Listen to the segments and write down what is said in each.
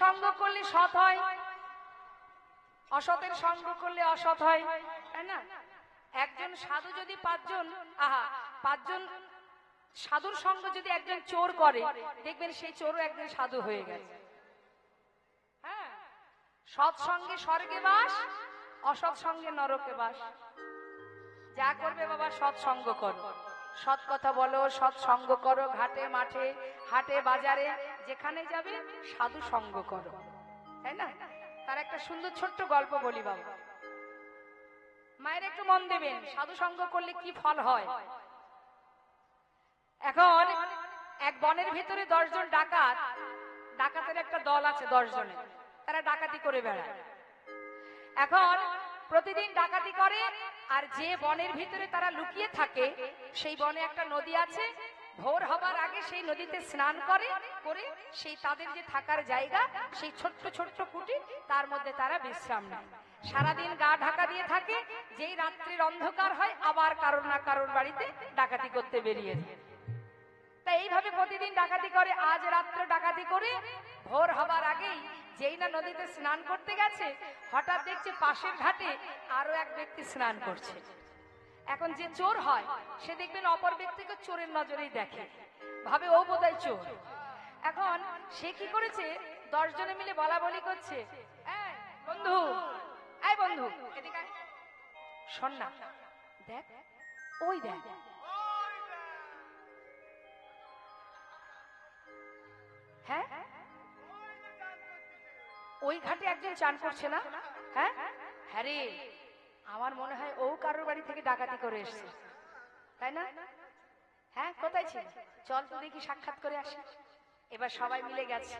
সঙ্গ করলে সৎ হয়, অসতের সঙ্গ করলে অসৎ হয়, তাই না? একজন সাধু যদি পাঁচজন সাধুর সঙ্গ যদি একজন চোর করে, দেখবেন সেই চোরও একজন সাধু হয়ে গেছে। হ্যাঁ, সৎ সঙ্গে স্বর্গে বাস, অসৎ সঙ্গে নরকে বাস। যা করবে বাবা সৎ সঙ্গ করো, সৎ কথা বলো, সৎ সঙ্গ করো, ঘাটে মাঠে হাটে বাজারে যেখানে যাবে সাধু সঙ্গ করো, তাই না? তার একটা সুন্দর ছোট্ট গল্প বলি বাবা, মায়ের একটু মন দেবেন, সাধু সঙ্গ করলে কি ফল হয়। এখন এক বনের ভিতরে 10 জন ডাকাতের একটা দল আছে, 10 জনের, তারা ডাকাতি করে বেড়ায়। এখন প্রতিদিন ডাকাতি করে, আর যে বনের ভিতরে তারা লুকিয়ে থাকে সেই বনে একটা নদী আছে, ভোর হবার আগে সেই নদীতে স্নান করে সেই তাদের যে থাকার জায়গা, সেই ছোট্ট ছোট্ট কুটির, তার মধ্যে তারা বিশ্রাম নেয়। সারাদিন গা ঢাকা দিয়ে থাকে, যেই রাত্রির অন্ধকার হয় আবার কারোর না কারোর বাড়িতে ডাকাতি করতে বেরিয়ে যায়। তাই এইভাবে প্রতিদিন ডাকাতি করে। আজ রাত্রে ডাকাতি করে ভোর হবার আগেই যেই না নদীতে স্নান করতে গেছে, হঠাৎ দেখছে পাশের ঘাটে আরো এক ব্যক্তি স্নান করছে। এখন যে চোর হয় সে দেখবেন অপর ব্যক্তিকে চোরের নজরেই দেখে, ভাবে ও বোধহয় চোর। এখন সে কি করেছে, 10 জনে মিলে বলা বলি করছে, বন্ধু, এই বন্ধু এদিকে আয়, শোন না, দেখ ওই দেখ, হ্যাঁ ওই ঘাটে একজন চান করছে না? হ্যাঁ হ্যাঁ রে, আমার মনে হয় ও কারোর বাড়ি থেকে ডাকাতি করে এসছে, তাই না? হ্যাঁ, কোথায় ছিল, চল তো দেখি সাক্ষাৎ করে আসি। এবার সবাই মিলে গেছে,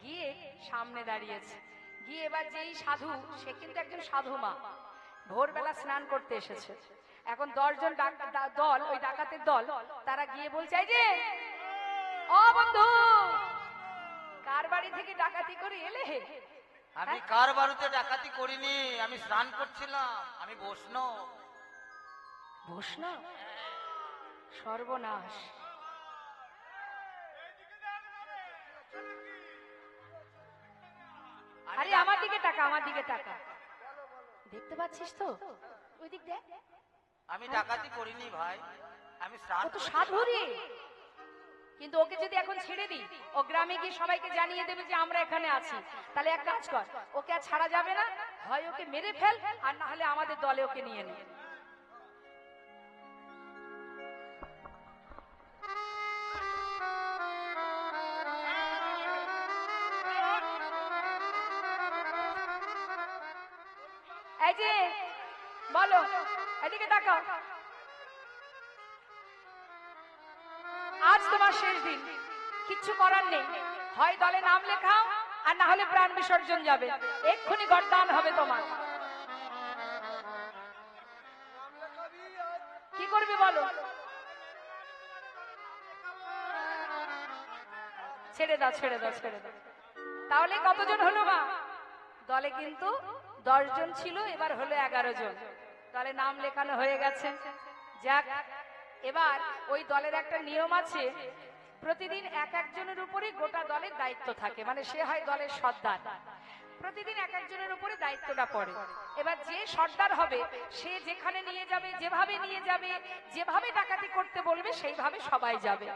গিয়ে সামনে দাঁড়িয়েছে, গিয়ে এবার যেই সাধু, সে কিন্তু একজন সাধু মা, ভোরবেলা স্নান করতে এসেছে। এখন 10 জন দল, ওই ডাকাতের দল, তারা গিয়ে বলছে, এই যে ও বন্ধু, কার বাড়ি থেকে ডাকাতি করে এলে? আমি কার বাড়িতে ডাকাতি করিনি, আমি স্নান করছিলাম, আমি বৈষ্ণব। বৈষ্ণব? সর্বনাশ! আরে আমার দিকে টাকা, আমার দিকে টাকা, দেখতে পাচ্ছিস তো ওই দিক দেখ। আমি ডাকাতি করিনি ভাই, আমি স্নান। ও তো সাধু রে, কিন্তু ওকে যদি এখন ছেড়ে দিই, ও গ্রামে গিয়ে সবাইকে জানিয়ে দেবে যে আমরা এখানে আছি, তাহলে এক কাজ কর, ওকে আর ছাড়া যাবে না, হয় ওকে মেরে ফেল, আর না হলে আমাদের দলে ওকে নিয়ে নে। এই যে বলো, এদিকে তাকাও, আজ তোমার শেষ দিন, কিচ্ছু করার নেই, হয় দলে নাম লেখাও আর না হলে প্রাণ বিসর্জন যাবে, এক্ষুনি গর্দান হবে তোমার। কি করবে বলো? ছেড়ে দাও, ছেড়ে দাও, ছেড়ে দাও। তাহলে কতজন হলো মা? দলে কিন্তু 10 জন ছিল, এবার হলো 11 জন, দলে নাম লেখানো হয়ে গেছে। যাক, এবার ওই দলের একটা নিয়ম আছে, প্রতিদিন একজনের উপরে গোটা দলের দায়িত্ব থাকে, মানে সে হয় দলের সর্দার, প্রতিদিন একজনের উপরে দায়িত্বটা পড়ে। এবার যে সর্দার হবে সে যেখানে নিয়ে যাবে, যেভাবে নিয়ে যাবে, যেভাবে ডাকাতি করতে বলবে সেইভাবে সবাই যাবে।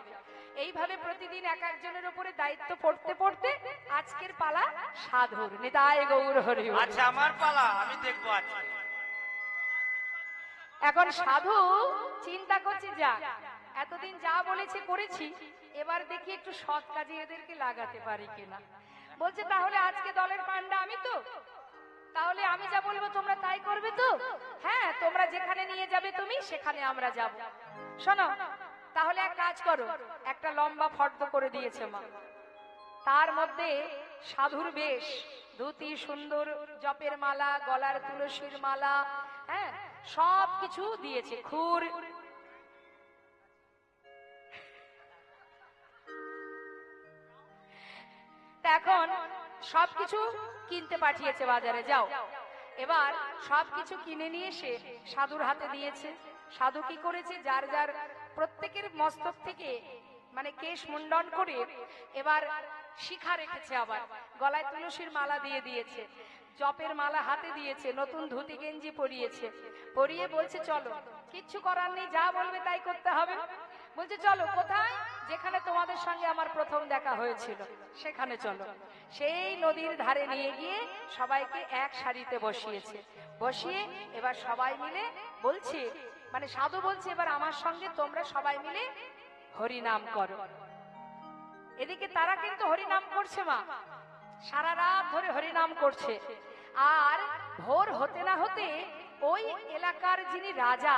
এইভাবে প্রতিদিন একজনের উপরে দায়িত্ব পড়তে পড়তে আজকের পালা সাধুর। নিতাই গৌর হরি। আচ্ছা, আমার পালা, আমি দেখবো আজকে। এখন সাধু চিন্তা করছে, যা এতদিন যা বলেছি করেছি, এবার দেখি একটু সৎ কাজে এদেরকে লাগাতে পারি কিনা। বলছে, তাহলে আজকে দলের পান্ডা আমি তো, তাহলে আমি যা বলবো তোমরা তাই করবে তো? হ্যাঁ, তোমরা যেখানে নিয়ে যাবে তুমি, সেখানে আমরা যাব। শোনো, তাহলে এক কাজ করো, একটা লম্বা ফর্দ করে দিয়েছে মা, তার মধ্যে সাধুর বেশ, ধুতি, সুন্দর জপের মালা, গলার তুলসীর মালা, হ্যাঁ সব কিছু দিয়েছে, খুর। এখন সবকিছু কিনতে পাঠিয়েছে বাজারে, যাও। এবার সবকিছু কিনে নিয়ে এসে সাধুর হাতে দিয়েছে। সাধু কি করেছে, যার যার প্রত্যেকের মস্তক থেকে মানে কেশ মুন্ডন করে এবার শিখা রেখেছে, আবার গলায় তুলসীর মালা দিয়ে দিয়েছে, জপের মালা হাতে দিয়েছে, নতুন ধুতি গেঞ্জি পরিয়েছে, পরিয়ে বলছে চলো, কিচ্ছু করার নেই, যা বলবে তাই করতে হবে। বলছে চলো কোথায়, যেখানে তোমাদের সঙ্গে আমার প্রথম দেখা হয়েছিল সেখানে চলো। সেই নদীর ধারে নিয়ে গিয়ে সবাইকে এক সারিতে বসিয়েছে, বসিয়ে এবার সবাই মিলে বলছে, মানে সাধু বলছে এবার আমার সঙ্গে তোমরা সবাই মিলে হরিনাম করো। এদিকে তারা কিন্তু হরিনাম করছে মা, সারা রাত ধরে হরিনাম করছে। আর ভোর হতে না হতে ওই এলাকার যিনি রাজা,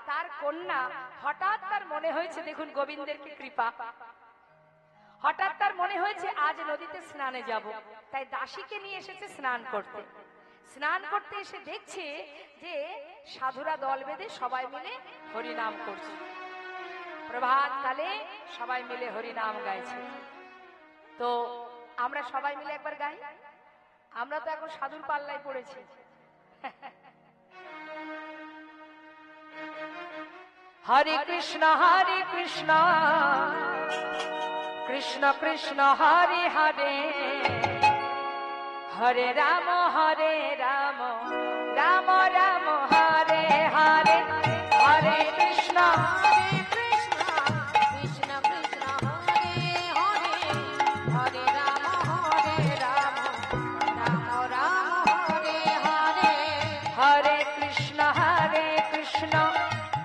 তার কন্যা, হঠাৎ তার মনে হয়েছে, দেখুন গোবিন্দের কি কৃপা, হঠাৎ তার মনে হয়েছে আজ নদীতে স্নানে যাব, তাই দাসীকে নিয়ে এসেছে স্নান করতে। স্নান করতে এসে দেখছে যে সাধুরা দল বেঁধে সবাই মিলে হরিনাম করছে, প্রভাত কালে সবাই মিলে হরিনাম গাইছে। তো আমরা সবাই মিলে একবার গাই, আমরা তো এখন সাধুর পাল্লায় পড়েছি। হরে কৃষ্ণ কৃষ্ণ কৃষ্ণ হরে হরে, হরে রাম রাম রাম হরে হরে, হরে কৃষ্ণ কৃষ্ণ কৃষ্ণ হরে হরে, হরে রাম রাম রাম হরে হরে, হরে কৃষ্ণ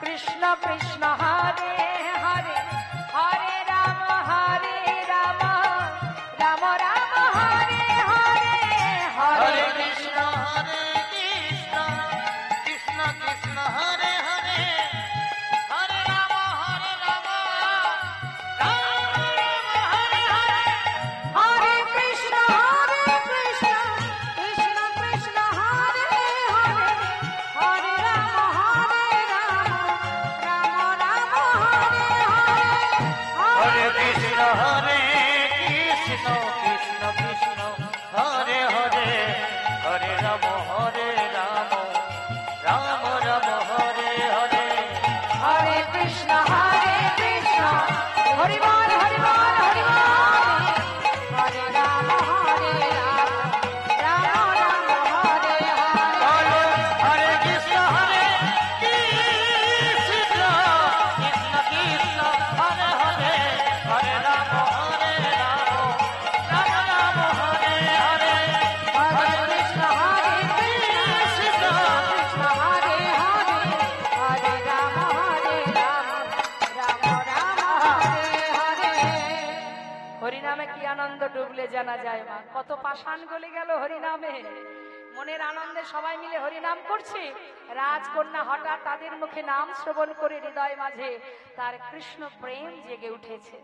কৃষ্ণ কৃষ্ণ হরে হরে, হরে রাম রাম রাম হরে হরে, হরে কৃষ্ণ কৃষ্ণ কৃষ্ণ হরে হরে, হরে রাম রাম রাম হরে হরে, হরে কৃষ্ণ কৃষ্ণ কৃষ্ণ হরে হরে, হরে রাম রাম রাম হরে হরে, হরে কৃষ্ণ কৃষ্ণ কৃষ্ণ হরে হরে, হরে রাম রাম রাম হরে হরে, হরে কৃষ্ণ হরি বল হরি বল হরি বল, হরে রাম রাম রাম হরে হরে, হরে কৃষ্ণ কৃষ্ণ কৃষ্ণ হরে হরে, হরে রাম রাম রাম হরে হরে, হরে কৃষ্ণ কৃষ্ণ হরে হরে, হরে রাম রাম রাম হরে হরে। হরিনামে কি আনন্দ ডুবলে জানা যায় মা, কত পাষাণ গলে গেল হরিনামে। মনের আনন্দে সবাই মিলে হরিনাম করছে, রাজকন্যা হঠাৎ তাদের মুখে নাম শ্রবণ করে হৃদয় মাঝে তার কৃষ্ণ প্রেম জেগে উঠেছে।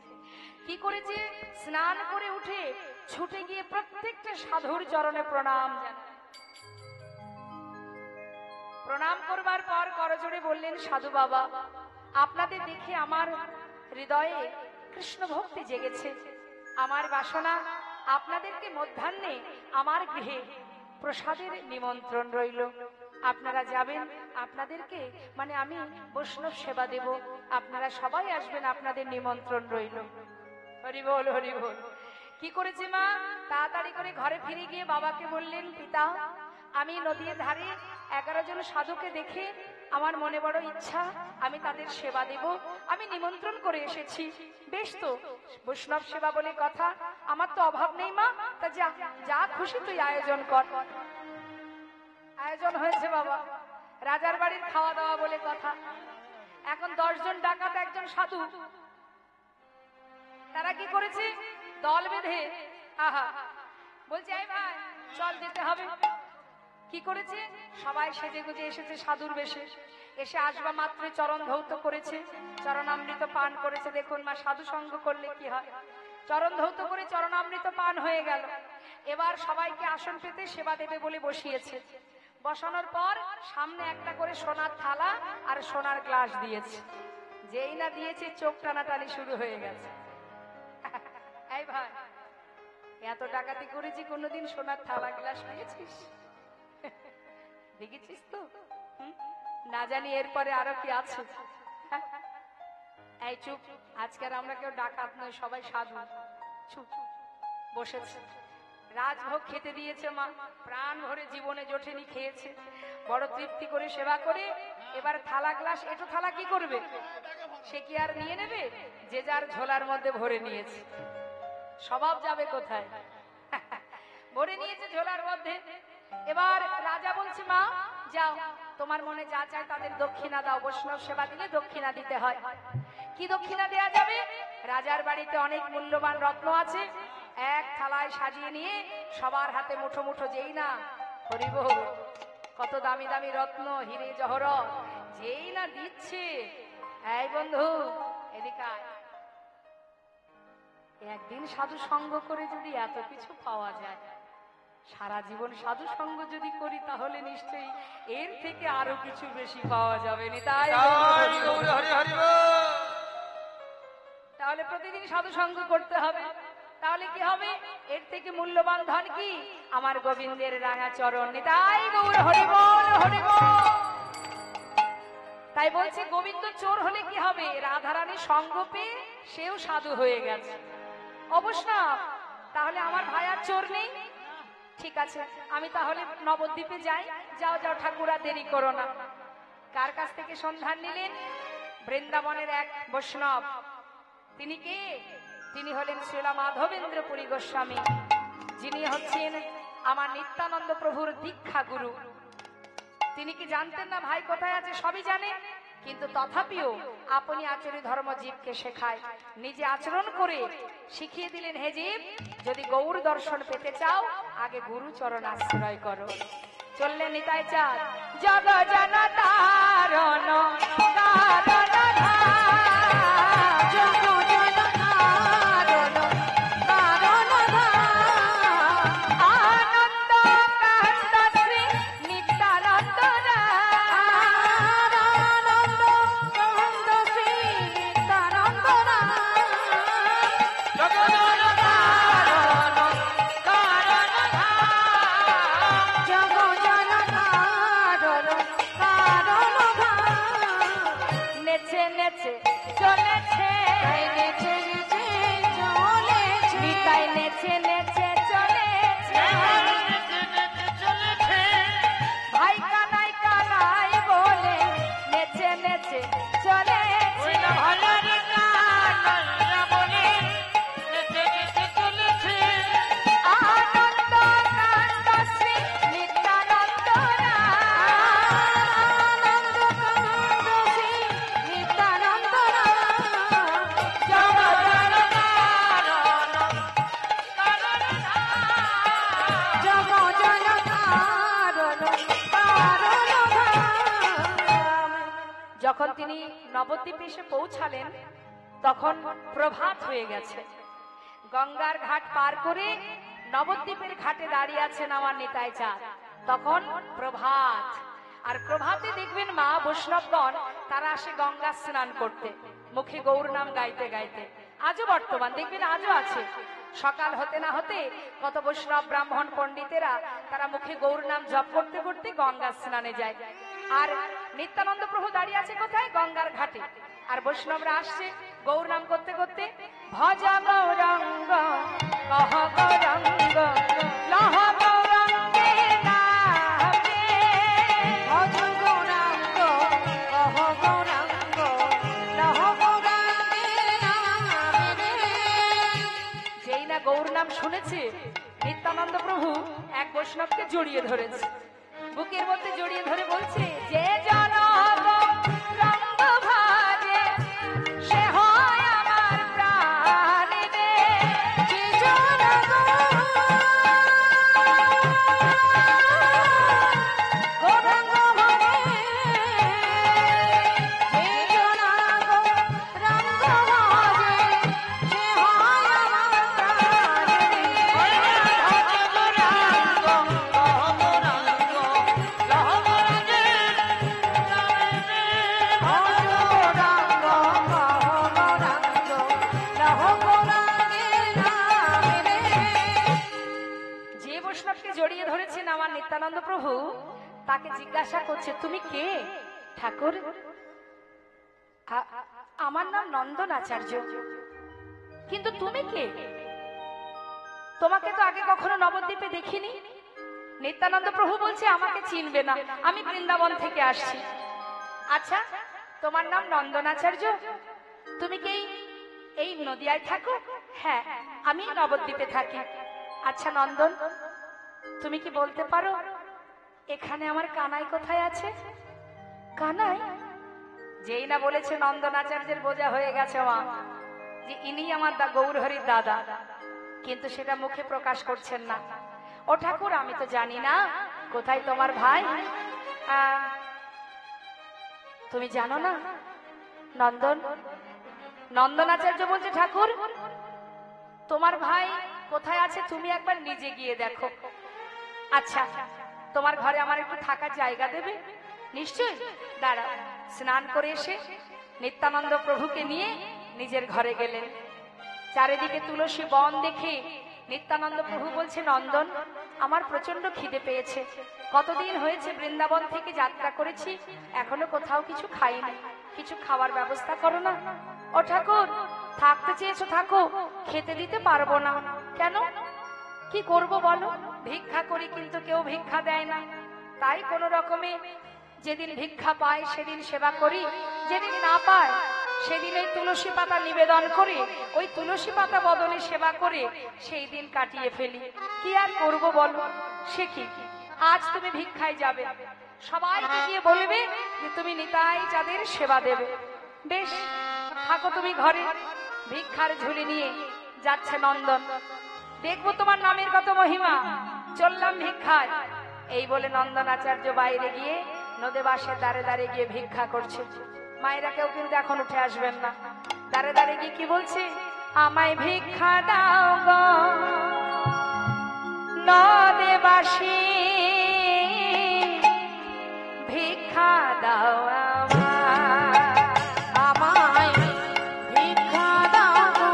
কি করেছে, স্নান করে উঠে ছুটে গিয়ে প্রত্যেকটা সাধুর চরণে প্রণাম জানায়। প্রণাম করবার পর করজোড়ে বললেন, সাধু বাবা, আপনাদের দেখে আমার হৃদয়ে কৃষ্ণ ভক্তি জেগেছে, আমার বাসনা আপনাদেরকে মধ্যাহ্নে আমার গৃহে প্রসাদের নিমন্ত্রণ রইল, আপনারা যাবেন, আপনাদেরকে মানে আমি বৈষ্ণব সেবা দেব, আপনারা সবাই আসবেন, আপনাদের নিমন্ত্রণ রইল। হরি বল হরি বল। কি করেছে মা, তাড়াতাড়ি করে ঘরে ফিরে গিয়ে বাবাকে বললেন, পিতা আমি নদীর ধারে 11 জন সাধুকে দেখে আমার মনে বড় ইচ্ছা, আমি তাদের সেবা দেব, আমি নিমন্ত্রণ করে এসেছি। বেশ তো, বৈষ্ণব সেবা বলে কথা, আমার তো অভাব নেই মা, তা যা যা খুশি তুই আয়োজন কর। আয়োজন হয়েছে বাবা, রাজার বাড়ির খাওয়া দাওয়া বলে কথা। এখন 10 জন ডাকাত, একজন সাধু, তারা কি করেছে, দল বেঁধে আহা বলছে, এই ভাই চল যেতে হবে। কি করেছে, সবাই সেজে গুজে এসেছে সাধুর বেশে, এসে আসবা মাত্র চরণ ধৌত করেছে, চরণামৃত পান করেছে। দেখুন মা, সাধু সঙ্গ করলে কি হয়, চরণ ধৌত করে চরণামৃত পান হয়ে গেল। এবার সবাইকে আসন পেতে সেবা দেবে বলে বসিয়েছে। বসানোর পর সামনে একটা করে সোনার থালা আর সোনার গ্লাস দিয়েছে। যেই না দিয়েছে, চোখ টানাটানি শুরু হয়ে গেছে। এই ভাই, এত ডাকাতি করেছি, কোনোদিন সোনার থালা গ্লাস পেয়েছিস? দেখেছিস তো? না জানি এরপরে আরো কি আছে। এই চুপ, আজকের আমরা কেউ ডাকাত নয়, সবাই সাধু। চুপ, বসেছে, রাজভোগ খেতে দিয়েছে মা, প্রাণ ভরে জীবনে জোটেনি খেয়েছে, বড় তৃপ্তি করে সেবা করে এবার থালা গ্লাস, এটো থালা কি করবে, সে কি আর নিয়ে নেবে, যে যার ঝোলার মধ্যে ভরে নিয়েছে, স্বভাব যাবে কোথায়, ভরে নিয়েছে ঝোলার মধ্যে। এবার রাজা বলছে মা যাও, তোমার মনে যা চায় তাদের দক্ষিণা দাও, বৈষ্ণব সেবা দিলে দক্ষিণা দিতে হয়। কি দক্ষিণা দেয়া যাবে, রাজার বাড়িতে অনেক মূল্যবান রত্ন আছে, এক থালায় সাজিয়ে নিয়ে সবার হাতে মুঠো মুঠো, যেই না হরিব কত দামি দামি রত্ন হিরে জহরত যেই না দিচ্ছে, এই বন্ধু এদিকে আয়। একদিন সাধু সঙ্গ করে যদি এত কিছু পাওয়া যায়, সারা জীবন সাধু সঙ্গ যদি করি তাহলে নিশ্চয়ই এর থেকে আরো কিছু বেশি পাওয়া যাবে না, তাই তাহলে প্রতিদিন সাধু সঙ্গ করতে হবে। তাহলে কি হবে, এর থেকে মূল্যবান ধন কি, আমার গোবিন্দের রাঙা চরণ, তাই গৌর হরি বল হরি বল। তাই বলছে গোবিন্দ চোর হলে কি হবে, রাধারানীর সঙ্গ পেয়ে সেও সাধু হয়ে গেছে, অবশ্যই। তাহলে আমার ভাই আর চোর নেই, ঠিক আছে আমি তাহলে নবদ্বীপে যাই। যাও যাও ঠাকুরা, দেরি করো না। কার কাছ থেকে সন্ধান নিলেন, বৃন্দাবনের এক বৈষ্ণব, তিনি কে, তিনি হলেন শ্রীলা মাধবেন্দ্র পুরী গোস্বামী, যিনি হচ্ছেন আমার নিত্যানন্দ প্রভুর দীক্ষা গুরু। তিনি কি জানতেন না ভাই কোথায় আছে, সবই জানে, কিন্তু তথাপিও আপনি আচরণ ধর্ম জীবকে শেখায়, নিজে আচরণ করে শিখিয়ে দিলেন, হে জীব যদি গৌর দর্শন পেতে চাও আগে গুরু চরণ আশ্রয় করো। চললেন নিতাই চাঁদ, জগ জন তারণ কারণ জগ জন তারণ কারণ আনন্দ কান্দ শ্রী নিত্যানন্দ আনন্দ কান্দ শ্রী নিত্যানন্দ জগ জন তারণ কারণ নেচে নেচে চলেছে, নেচে নেচে চলেছে, নিতাই নেচে নেচে চলেছে, ভাই কানাই কানাই বলে নেচে নেচে চলেছে, আনন্দ কান্দ শ্রী নিত্যানন্দ আনন্দ কান্দ শ্রী নিত্যানন্দ জগ জন জগ জন তারণ কারণ যখন তিনি নবদ্বীপে এসে পৌঁছালেন তখন প্রভাত হয়ে গেছে। গঙ্গার ঘাট পার করে নবদ্বীপের ঘাটে দাঁড়িয়ে আছেন আমার নিতাই চাঁদ। তখন প্রভাত, আর প্রভাতে দেখবেন মা বৈষ্ণবগণ তারা আসে গঙ্গা স্নান করতে, মুখে গৌর নাম গাইতে গাইতে। আজও বর্তমান দেখবেন, আজও আছে। সকাল হতে না হতে কত বৈষ্ণব ব্রাহ্মণ পণ্ডিতেরা তারা মুখে গৌর নাম জপ করতে করতে গঙ্গা স্নানে যায়। আর নিত্যানন্দ প্রভু দাঁড়িয়ে আছে কোথায়, গঙ্গার ঘাটে, আর বৈষ্ণবরা আসছে গৌর নাম করতে করতে। ভজা গৌরাঙ্গ কহ গৌরাঙ্গ লহ গৌরাঙ্গে নামে, ভজ গৌরাঙ্গ কহ গৌরাঙ্গ লহ গৌরাঙ্গে নামে যেই না গৌর নাম শুনেছে নিত্যানন্দ প্রভু এক বৈষ্ণবকে জড়িয়ে ধরেছে, বুকের মধ্যে জড়িয়ে ধরে বলছে, যে জন রঙ্গ ভাজে সে হয় আমার প্রাণিনে, যে জন গৌরাঙ্গ ভজে, যে জন গৌরাঙ্গ ভজে সে হয় আমার প্রাণিনে। যে বৈষ্ণবকে জড়িয়ে ধরেছেন আমার নিত্যানন্দ প্রভু তাকে জিজ্ঞাসা করছে, তুমি কে ঠাকুর? আমার নাম নন্দন আচার্য, কিন্তু তুমি কে? তোমাকে তো আগে কখনো নবদ্বীপে দেখিনি। নিত্যানন্দ প্রভু বলছে আমাকে চিনবে না, আমি বৃন্দাবন থেকে আসছি। আচ্ছা, তোমার নাম নন্দনাচার্য, তুমি কি এই নদিয়ায় থাকো? হ্যাঁ, আমি নবদ্বীপে থাকি। আচ্ছা নন্দন, তুমি কি বলতে পারো এখানে আমার কানাই কোথায় আছে? কানাই? যেই না বলেছে নন্দনাচার্যের বোঝা হয়ে গেছে মা, যে ইনি আমার গৌরহরির দাদা, কিন্তু সেটা মুখে প্রকাশ করছেন না। ও ঠাকুর, আমি তো জানি না কোথায় তোমার ভাই। তুমি জানো না? নন্দন, নন্দনাচার্য বলছে ঠাকুর তোমার ভাই কোথায় আছে তুমি একবার নিজে গিয়ে দেখো। আচ্ছা, তোমার ঘরে আমার একটু থাকার জায়গা দেবে? নিশ্চয়ই, দাঁড়াও। স্নান করে এসে নিত্যানন্দ প্রভুকে নিয়ে নিজের ঘরে গেলেন। চারিদিকে তুলসী বন দেখে নিত্যানন্দ প্রভু বলছে নন্দন, আমার প্রচন্ড খিদে পেয়েছে, কতদিন হয়েছে বৃন্দাবন থেকে যাত্রা করেছি, এখনো কোথাও কিছু খাইনি, কিছু খাওয়ার ব্যবস্থা করো না। ও ঠাকুর, থাকতে চেয়েছো থাকো, খেতে দিতে পারবো না। কেন? কি করব বলো? ভিক্ষা করি, কিন্তু কেউ ভিক্ষা দেয় না, তাই কোনো রকমে যেদিন ভিক্ষা পায় সেদিন সেবা করি, যেদিন না পায় সেদিন ওই তুলসী পাতা নিবেদন করে, ওই তুলসী পাতা বদলে সেবা করে সেই দিন কাটিয়ে ফেলি। কি আর করব বলো? সে কি, আজ তুমি ভিক্ষায় যাবে, সবাইকে গিয়ে বলবে যে তুমি নিতাই চাঁদের সেবা দেবে। বেশ, থাকো তুমি ঘরে। ভিক্ষার ঝুলি নিয়ে যাচ্ছে নন্দন, দেখবো তোমার নামের কত মহিমা, চললাম ভিক্ষায়। এই বলে নন্দনাচার্য বাইরে গিয়ে নদী বাসের দ্বারে দ্বারে গিয়ে ভিক্ষা করছে। মায়েরা কেউ কিন্তু এখন উঠে আসবেন না। দ্বারে দ্বারে গিয়ে কি বলছে? আমায় ভিক্ষা দাও গো নদেবাসী, ভিক্ষা দাও আমায় ভিক্ষা দাও গো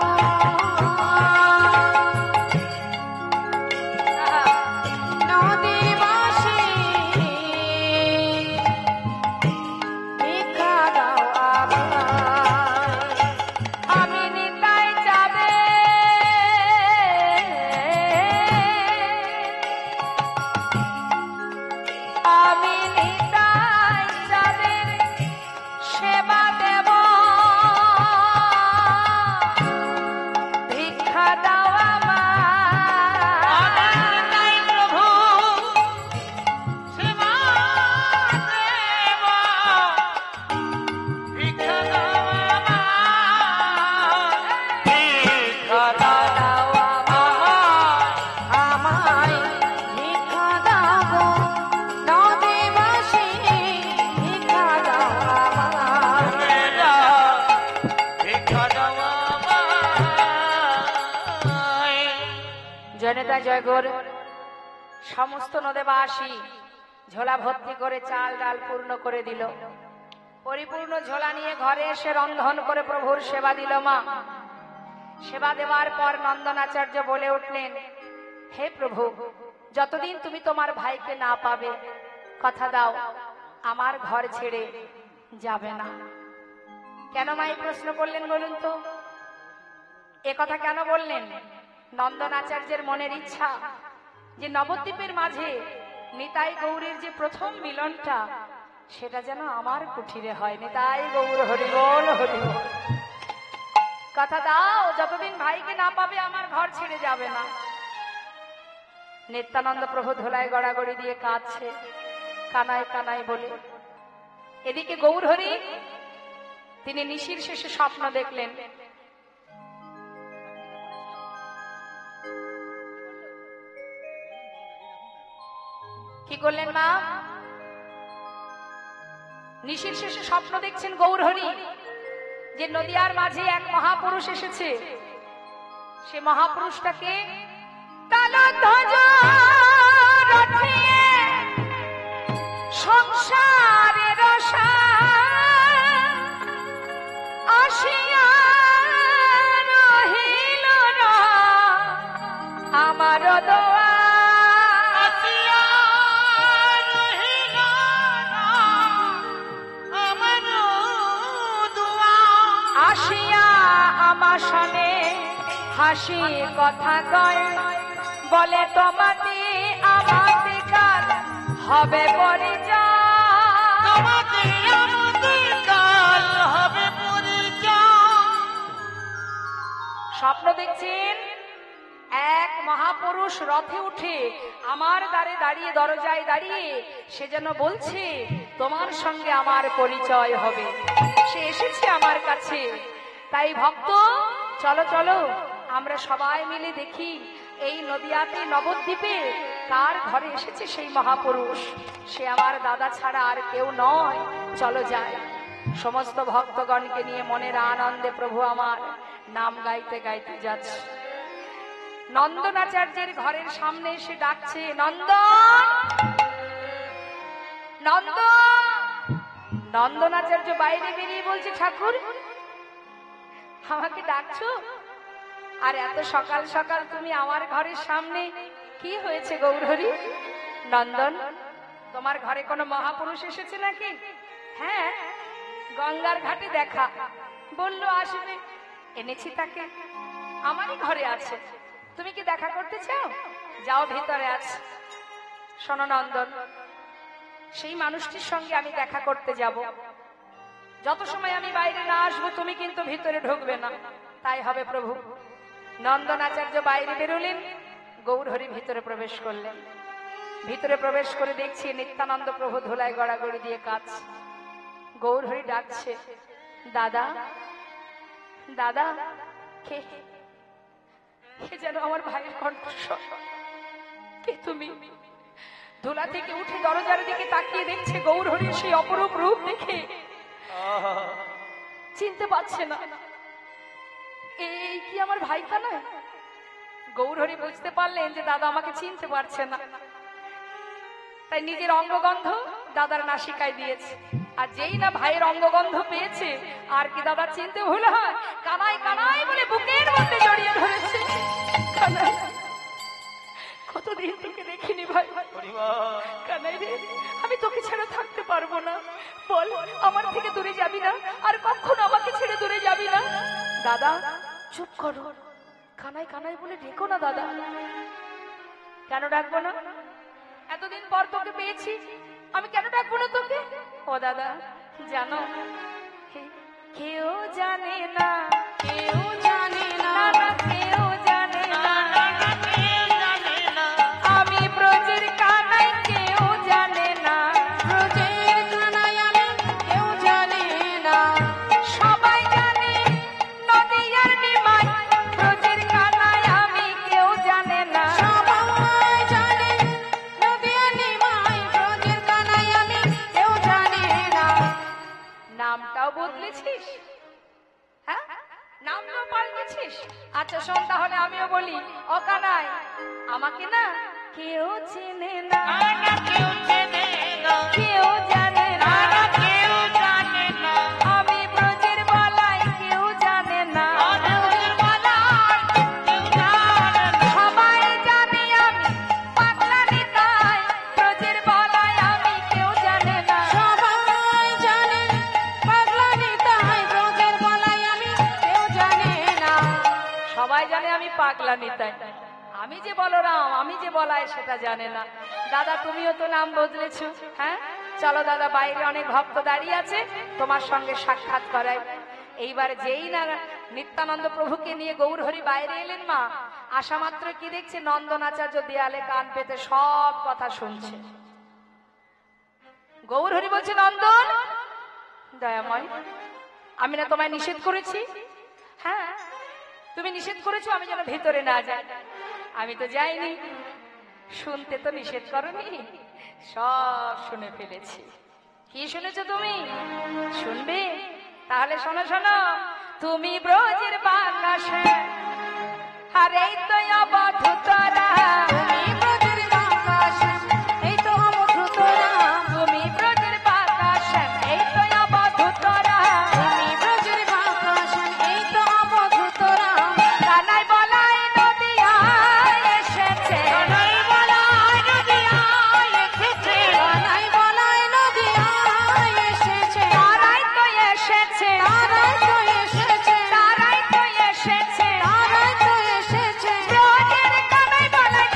নদীবাসী, ভিক্ষা দাও আমায়। আমি নিতাই যাবে, আমি নিতাই যাবে সেবা দেব, ভিক্ষা দাও আমার। নিতাই প্রভু সেবা দেব, ভিক্ষা দাও আমায়, ভিক্ষা দাও আমায় ভিক্ষা দাও গো নদীবাসী, ভিক্ষা দাও আমায়। ভিক্ষা দাও আমায়। জনতা জয়গৌর। সমস্ত নদেবাসী ঝোলা ভর্তি করে চাল ডাল পূর্ণ করে দিল। পরিপূর্ণ ঝোলা নিয়ে ঘরে এসে রন্ধন করে প্রভুর সেবা দিল মা। সেবা দেওয়ার পর নন্দনাচার্য বলে উঠলেন, হে প্রভু, যতদিন তুমি তোমার ভাইকে না পাবে, কথা দাও আমার ঘর ছেড়ে যাবে না। কেন মা এই প্রশ্ন করলেন বলুন তো? এ কথা কেন বললেন? নন্দনাচার্যের মনের ইচ্ছা যে নবদ্বীপের মাঝে নিতাই গৌরের যে প্রথম মিলনটা, সেটা যেন আমার কুঠিরে হয়। নিতাই গৌর হরি বল, হরি বল। কথা দাও, যতদিন ভাইকে না পাবে আমার ঘর ছেড়ে যাবে না। নিত্যানন্দ প্রভু ধোলায় গড়াগড়ি দিয়ে কাঁদছে, কানাই কানাই বলে। এদিকে গৌরহরি তিনি নিশির শেষে স্বপ্ন দেখলেন। কি করলেন মা? নিশির শেষে স্বপ্ন দেখছেন গৌরহরি যে নদিয়ার মাঝে এক মহাপুরুষ এসেছে। সে মহাপুরুষটাকে সংসারের আসিয়া রহিল না আমার দোয়া, আসিয়া রহিল না আমার দুয়া, আসিয়া আমার সনে হাসি কথা কয়, বলে তোমাতে আমাতে কাল হবে পরিচয়। তোমাতে আমাদের কাল হবে পরিচয়। স্বপ্ন দেখছেন এক মহাপুরুষ রথে উঠে আমার দ্বারে দাঁড়িয়ে, দরজায় দাঁড়িয়ে সে যেন বলছে তোমার সঙ্গে আমার পরিচয় হবে। সে এসেছে আমার কাছে। তাই ভক্ত, চলো চলো আমরা সবাই মিলে দেখি এই নদিয়াতে নবদ্বীপে কার ঘরে এসেছে সেই মহাপুরুষ। সে আমার দাদা ছাড়া আর কেউ নয়। চলো যাই। সমস্ত ভক্তগণকে নিয়ে মনের আনন্দে প্রভু আমার নাম গাইতে গাইতে যাচ্ছে। নন্দনাচার্যের ঘরের সামনে এসে ডাকছে, নন্দন নন্দন। নন্দনাচার্য বাইরে বেরিয়ে বলছে, ঠাকুর আমাকে ডাকছো? আর এত সকাল সকাল তুমি আমার ঘরের সামনে, কি হয়েছে গৌরহরি? নন্দন, তোমার ঘরে কোনো মহাপুরুষ এসেছে নাকি? হ্যাঁ, গঙ্গার ঘাটে দেখা, বললো আসবে, এনেছি তাকে, আমারই ঘরে আছে। তুমি কি দেখা করতে চাও? যাও, ভিতরে আছে। শোনো নন্দন, সেই মানুষটির সঙ্গে আমি দেখা করতে যাব। যত সময় আমি বাইরে না আসবো তুমি কিন্তু ভিতরে ঢুকবে না। তাই হবে প্রভু। নন্দনাচার্য বাইরে বেরোলেন, গৌরহরি ভিতরে প্রবেশ করলেন। ভিতরে প্রবেশ করে দেখছি নিত্যানন্দ প্রভু ধুলায় গড়াগড়ি দিয়ে কাঁদছে। গৌরহরি ডাকছে, দাদা দাদা। কে? কে যেন আমার ভাইয়ের কণ্ঠস্বর। কে তুমি? ধুলা থেকে উঠে দরজার দিকে তাকিয়ে দেখছে গৌরহরির সেই অপরূপ রূপ দেখে চিনতে পারছে না। এই কি আমার ভাই কানাই? গৌরহরি বুঝতে পারলেন যে দাদা আমাকে চিনতে পারছে না। তাই নিজের অঙ্গগন্ধ দাদার নাসিকায় দিয়েছে। আর যেই না ভাইয়ের অঙ্গগন্ধ পেয়েছে, আর কি দাদা চিনতে ভুল হয়? কানাই কানাই বলে বুকের মধ্যে জড়িয়ে ধরেছে। কানাই, কতদিন তোকে দেখিনি ভাই। কানাই রে, আমি তোকে ছাড়া থাকতে পারবো না। বল, আমার থেকে দূরে যাবি না? আর কখনো আমাকে ছেড়ে দূরে যাবি না? দাদা চুপ করো। কানাই কানাই বলে ডেকো না দাদা। কেন ডাকবো না? এতদিন পর তোকে পেয়েছি, আমি কেন ডাকবো না তোকে? ও দাদা, জানো কেউ জানে না, কেউ জানে না, কেউ জানে না, আমি ব্রজের কানাই, কেউ জানে না, ব্রজের কানাই আমি, কেউ জানে না। সবাই জানে নদিয়ার নিমাই, ব্রজের কানাই আমি, কেউ জানে না। সবাই জানে নদিয়ার নিমাই, ব্রজের কানাই আমি, কেউ জানে না। নামটাও বদলেছিস? হ্যাঁ, নামটাও পাল্টেছিস? আচ্ছা শোন, তাহলে আমিও বলি, ও কানাই, আমাকে না কেউ চেনে না, কেউ জানে না, আমি ব্রজের বালাই, কেউ জানে না। সবাই জানে আমি পাগলা নিতাই, ব্রজের বালাই আমি, কেউ জানে না। সবাই জানে পাগলা নিতাই, ব্রজের বালাই আমি, কেউ জানে না। সবাই জানে আমি পাগলা নিতাই, আমি যে বলরাম, আমি যে বলাই, সেটা জানে না। দাদা তুমিও তো নাম বদলেছো। হ্যাঁ, চলো দাদা, বাইরে অনেক ভক্ত দাঁড়িয়ে আছে, তোমার সঙ্গে সাক্ষাৎ করাই। এইবার যেই না নিত্যানন্দ প্রভুকে নিয়ে গৌরহরি বাইরে এলেন, মা আসা মাত্র কি দেখছে, নন্দনাচার্য দেয়ালে কান পেতে সব কথা শুনছে। গৌরহরি বলছে, নন্দন দয়াময়, আমি না তোমায় নিষেধ করেছি? হ্যাঁ, তুমি নিষেধ করেছো আমি যেন ভেতরে না যাই। আমি তো যাইনি। শুনতে তো নিষেধ করনি, সব শুনে ফেলেছি। কি শুনেছো তুমি? শুনবে? তাহলে শোনো শোনো। তুমি ব্রজের বাতাসে, আর এই তো অবধূতরা, তুমি ব্রজের বাতাসে, এই তো অবধূতরা, তুমি ব্রজের বাতাসে, এই তো অবধূতরা, তুমি ব্রজের বাতাসে, এই তো অবধূতরা। কানাই বলাই নদিয়ায় এসেছে, কানাই বলাই নদিয়ায় এসেছে, কানাই বলাই নদিয়ায় এসেছে, তারাই তো এসেছে, তারাই তো এসেছে, তারাই তো এসেছে, তারাই তো এসেছে। ব্রজের কানাই বলাই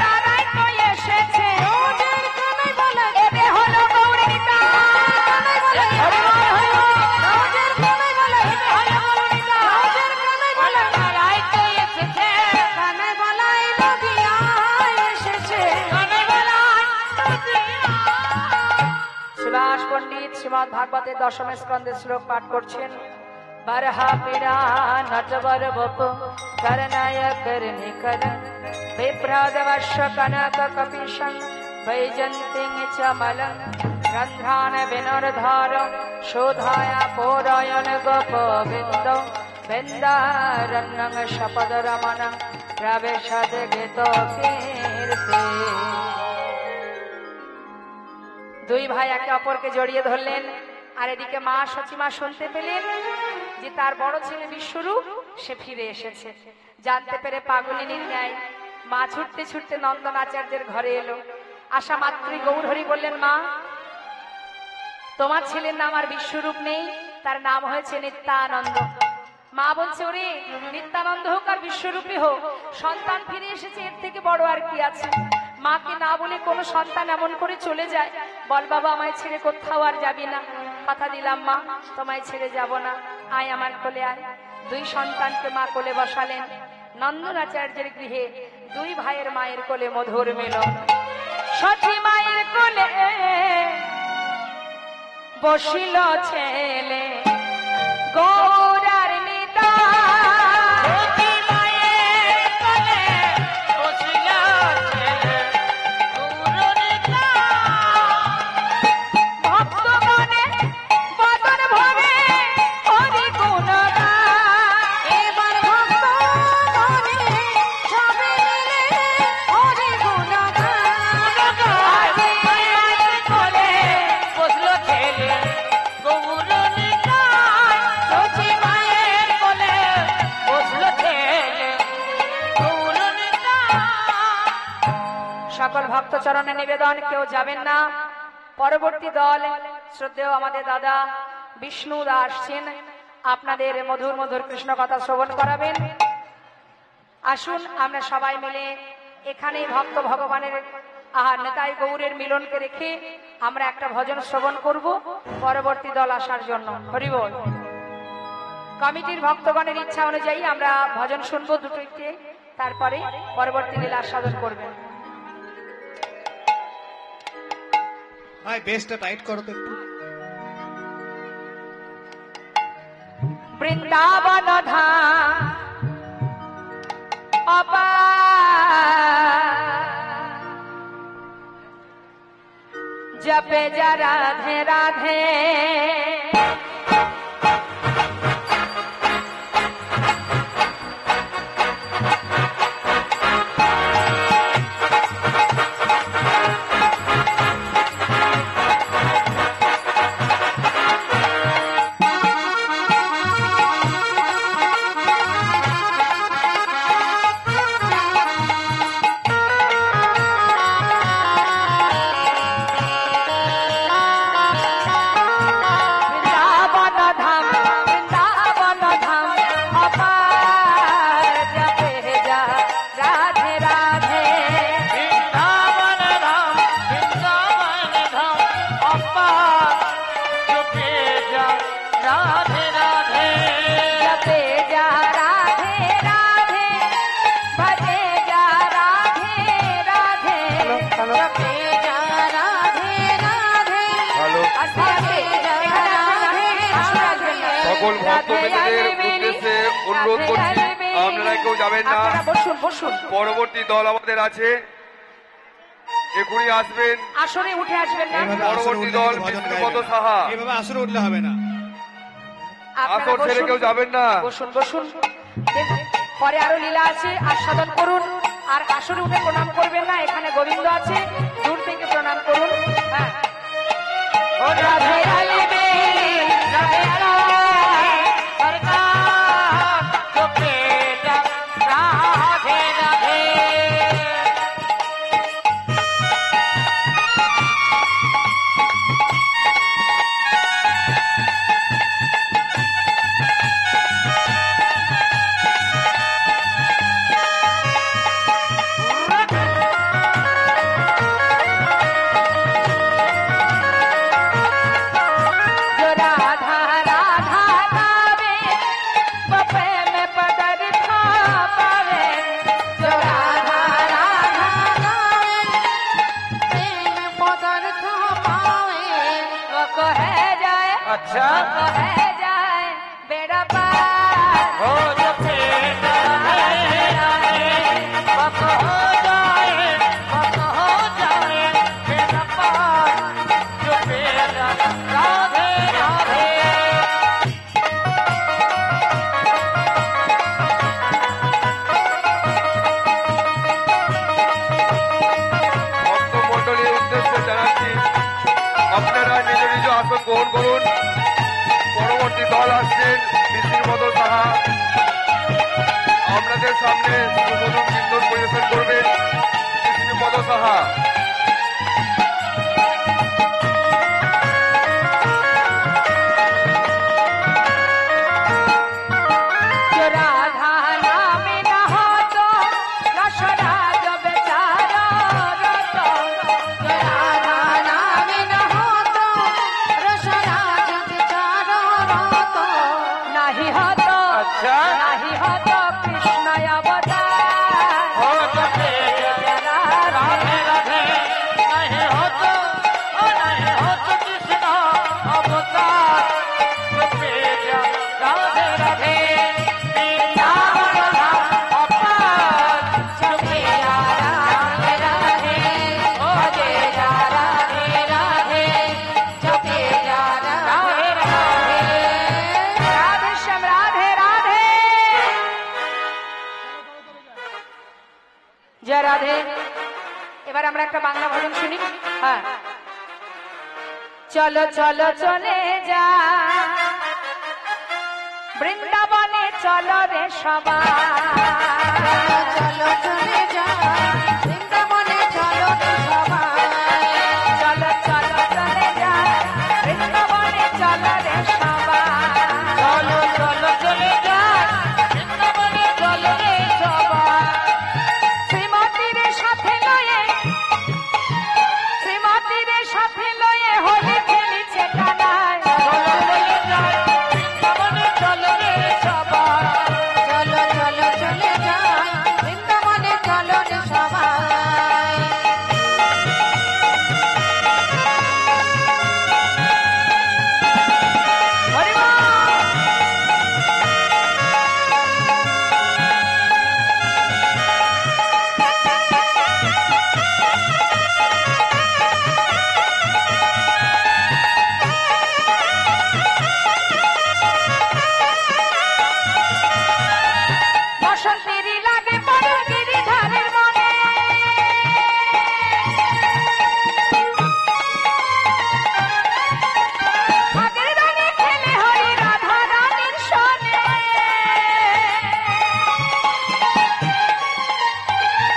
ভাগবতের দশম স্কন্ধে শ্লোক পাঠ করছেন। বরহা পীড়া নটবর বপ করনায় করনি কর বিপ্রদবশ কনক কপিশং বৈজন্তিং চ মলং গন্ধান বিনর্ধার শোধায়া পৌরায়ণ গোপবিন্দ বৃন্দারণ্যং শপদ রমণং প্রবেশদ গীত কীর্তি। দুই ভাই একে অপরকে জড়িয়ে ধরলেন, আর এদিকে মা সচিমা শুনতে পেলেন যে তার বড় ছেলে বিশ্বরূপ সে ফিরে এসেছে। জানতে পেরে পাগলিনীর ন্যায় মা ছুটতে ছুটতে নন্দন আচার্যের ঘরে এলো। আসা মাত্রই গৌরহরি বললেন, মা তোমার ছেলের নাম আর বিশ্বরূপ নেই, তার নাম হয়েছে নিত্যানন্দ। মা বলছে, ওরে নিত্যানন্দ হোক আর বিশ্বরূপী হোক, সন্তান ফিরে এসেছে, এর থেকে বড় আর কি আছে। মাকে না বলে কোনো সন্তান এমন করে চলে যায়, বল বাবা আমায় ছেড়ে কোথাও আর যাবি না। কথা দিলাম মা, তোমায় ছেড়ে যাব না, আয় আমার কোলে আয়। দুই সন্তানকে মা কোলে বসালেন। নন্দনাচার্যের গৃহে দুই ভাইয়ের মায়ের কোলে মধুর মিলন। সতী মায়ের কোলে বসিল ছেলে গৌরার নিতা। সকল ভক্ত চরণে নিবেদন, কেউ যাবেন না। পরবর্তী দল শ্রদ্ধেয় আমাদের দাদা বিষ্ণু দাস আসছেন, আপনাদের মধুর মধুর কৃষ্ণ কথা শ্রবণ করাবেন। আসুন আমরা সবাই মিলে এখানেই ভক্ত ভগবানের নেতাই গৌরের মিলনকে রেখে আমরা একটা ভজন শ্রবণ করব পরবর্তী দল আসার জন্য। হরি বল। কমিটির ভক্তগণের ইচ্ছা অনুযায়ী আমরা ভজন শুনবো দুটোতে, তারপরে পরবর্তী লীলা সাধন করবেন। ভাই বেসটা টাইট করো তো একটু। বৃন্দাবন ধাম জপে যা রাধে রাধে সকল ভক্তবৃন্দদের উদ্দেশ্যে অনুরোধ করছি, আপনারা কেউ যাবেন না। বসুন বসুন, পরবর্তী দল আমাদের আছে, এখনই আসবেন। আসরে উঠে আসবেন না। এইভাবে আসরে পরবর্তী উঠলে দল কিন্তু ভজন গাইবে বিষ্ণুপদ না। সাহা। এইভাবে আসরে উঠলে হবে না। আসর ছেড়ে কেউ যাবেন না। বসুন বসুন, পরে আরো লীলা আছে, আস্বাদন করুন। আর আসরে উঠে প্রণাম করবেন না, এখানে গোবিন্দ আছে, দূর থেকে প্রণাম করুন। হ্যাঁ, ও রাধে রাধে রাধে সামনে সুমধুর কীর্তন পরিবেশন করবেন কৃষ্ণপদ সাহা। जो राधा नाम न हो तो रसराज बेचारा रतो। जो राधा नाम न हो तो रसराज बेचारा रतो। नहीं हो तो अच्छा नहीं हो तो कृष्ण अवतार हो तो राधे राधे नहीं हो तो कृष्ण अवतार राधे राधे जो मेरा राधे राधे भजे जा राधे राधे जो मेरा राधे राधे। राधे श्याम राधे राधे जय राधे। এবার আমরা একটা বাংলা ভজন শুনি। হ্যাঁ, চলো চলো চলে যা বৃন্দাবনে চলো রে সবাই। চলো চলে যা বৃন্দাবনে চলো রে সবাই। চলো চলো চলে যা বৃন্দাবনে চলো রে সবাই। চলো চলো চলে যা বৃন্দাবনে চলো রে সবাই। শ্রীমতীর সাথে লয়ে হোলি খেলিছে কানায়। বৃন্দাবনে চলো রে সবাই। চলো চলো চলে যা বৃন্দাবনে চলো রে সবাই। হরি বল। বসন্তেরই লাগে পরের গিরিধারের মনে। ফাগের রঙে খেলে হরি রাধা রানীর সনে।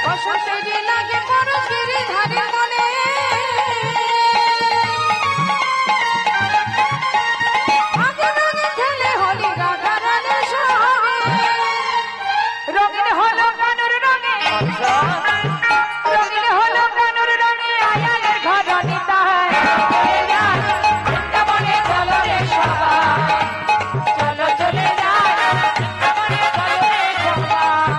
বসন্তেরই লাগে পরশ গিরিধারের মনে। আগে রঙে খেলে হোলি রাধা রানীর সঙ্গে। রঙিন হলো কানুর রঙে রঙিন হলো কানুর রঙে আয়ালের ঘরণী তাহার। বৃন্দাবনে চলো রে সবাই। চলো চলে যাই বৃন্দাবনে চলো রে সবাই।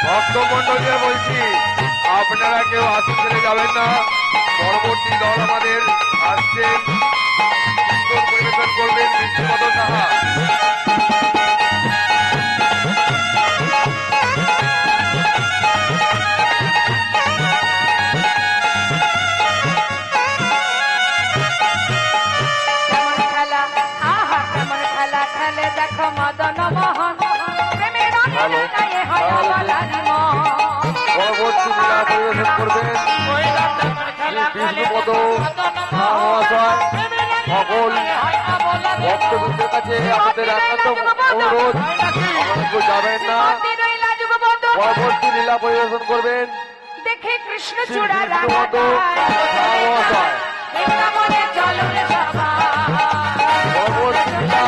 ভক্তমন্ডলীরা বলছি আপনারা কেউ আসতে ছেড়ে যাবেন না। পরবর্তী দল আমাদের আসছেন কীর্তন পরিবেশন করবেন কৃষ্ণপদ সাহা। কেমন খেলা আহা কেমন খেলা খেলে দেখো মদন মোহন। প্রেমের রঙে হ্যালো। রাঙায়ে হয় অবলারি মন। পরবর্তী লীলা পরিবেশন করবেন কৃষ্ণপদ সাহা মহাশয়। সকল ভক্তবৃন্দের কাছে আমাদের একান্ত অনুরোধ আপনারা কেউ যাবেন না। শ্রীমতী রইলা যুগবধূ। পরবর্তী লীলা পরিবেশন করবেন দেখে কৃষ্ণ শ্রী চূড়া কৃষ্ণপদ সাহা মহাশয়। বৃন্দাবনে চলো রে সবাই। পরবর্তী লীলা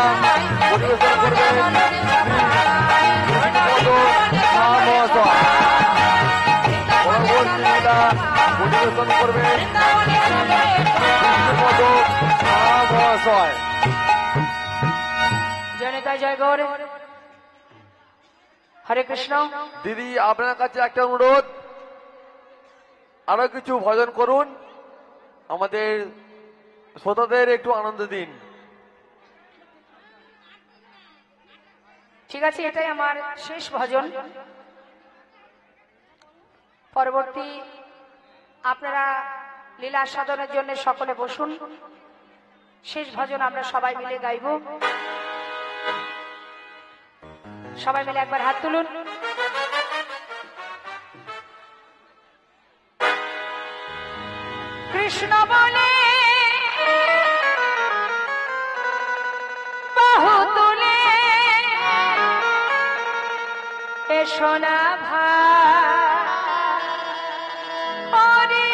পরিবেশন করবেন কৃষ্ণপদ সাহা মহাশয়। পরবর্তী লীলা পরিবেশন করবেন কৃষ্ণপদ সাহা মহাশয়। জনতা জয় গৌর। হরে কৃষ্ণ। দিদি আপনার কাছে একটা অনুরোধ, আরো কিছু ভজন করুন, আমাদের শ্রোতাদের একটু আনন্দ দিন। ঠিক আছে, এটাই আমার শেষ ভজন। পরবর্তী আপনারা লীলা সাধনের জন্য সকলে বসুন। শেষ ভজন আমরা সবাই মিলে গাইব। সবাই মিলে একবার হাত তুলুন। কৃষ্ণ বলে বহু সোনা ভাই ওরে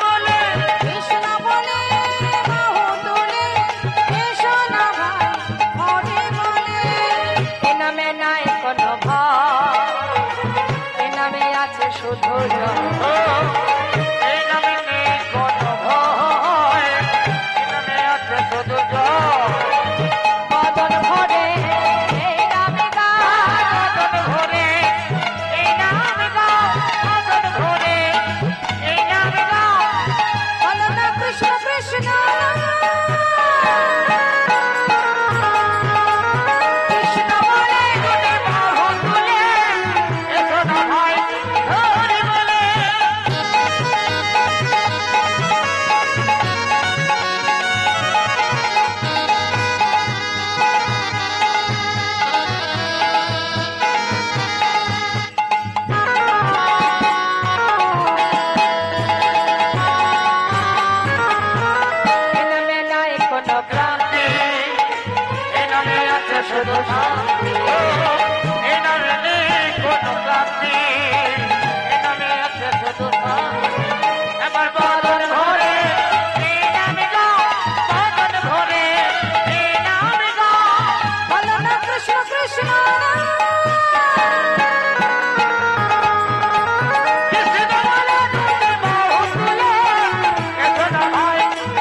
বলে কৃষ্ণ বলে বাহু তুলে এসো না ভাই হরি বলে এ নামে নাই কোনো ভয় এ নামে আছে শুধু জয় এই নামে নেই কোনো ভয়, এই নামে আছে শুধু জয়। বদন ভরে এই নামে গাও বদন ভরে এই নামে গাও, বদন ভরে এই নামে গাও। বলো না কৃষ্ণ কৃষ্ণ কৃষ্ণ বলে যদি বাহু তুলে এসো না ভাই হরি বলে। এ নামে নাই কোনো ক্রান্তি এই নামে আছে শুধু শান্তি, এই নামে নেই কোনো ক্লান্তি, এই নামে আছে শুধু শান্তি। এবার বদন ভরে এই নামে গাও, বদন ভরে এই নামে গাও। বলো না কৃষ্ণ কৃষ্ণ কৃষ্ণ বলে যদি বাহু তুলে এসো না ভাই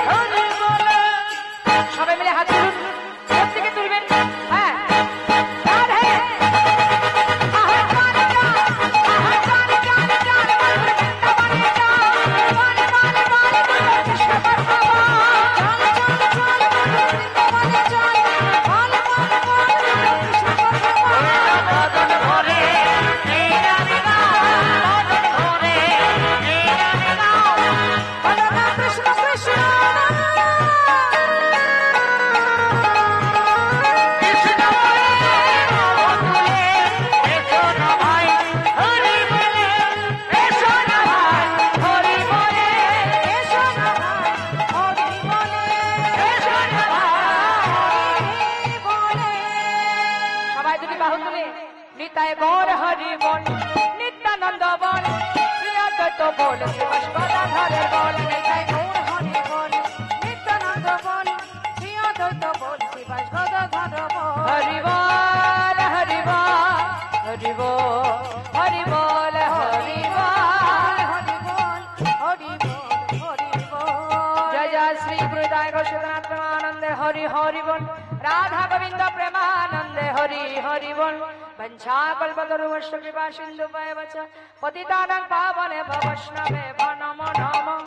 হরি বলে। সবাই মিলে হাত তুলুন প্রত্যেকে তুলবেন হ্যাঁ রাধে আহা গানে গা আহা গানে গানে গানে বলে বৃন্দাবনে যা গানে গানে গানে বলে কৃষ্ণ পরমাত্মা বৃন্দাবনে জয় বলো বলো বলো কৃষ্ণ পরমাত্মা বদন ভরে এই নামে গাও, বদন ভরে এই নামে গাও। বলো না কৃষ্ণ কৃষ্ণ কৃষ্ণ বলে বাহু তুলে এসো না ভাই হরি বলে, এসো না ভাই হরি বলে, এসো না ভাই হরি বলে এসো না ভাই। হরি বলে সবাই দুটি বাহু তুলে নিতাই গৌর হরি বল নিত্যানন্দ বল শ্রী অদ্বৈত বল শিবাস গদাধরের বল নিতাই গৌর হরি বল নিত্যানন্দ বল শ্রী অদ্বৈত বল শিবাস গদাধর বল হরি বল হরি বল হরি বল হরি বল হরি বল হরি বল হরি বল হরি বল जय जय श्री गुरुदाय गोस्वामी प्रेमानंदे हरि हरि बोल राधा गोविंद प्रेमानंदे हरि हरि बोल वंशा कल्पतरुवश्च कृपा सिंधु वच पतितानां पावने भवैष्णवे नमो नमः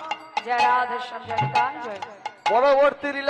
जय राधे श्याम जय जय পরবর্তী লীলা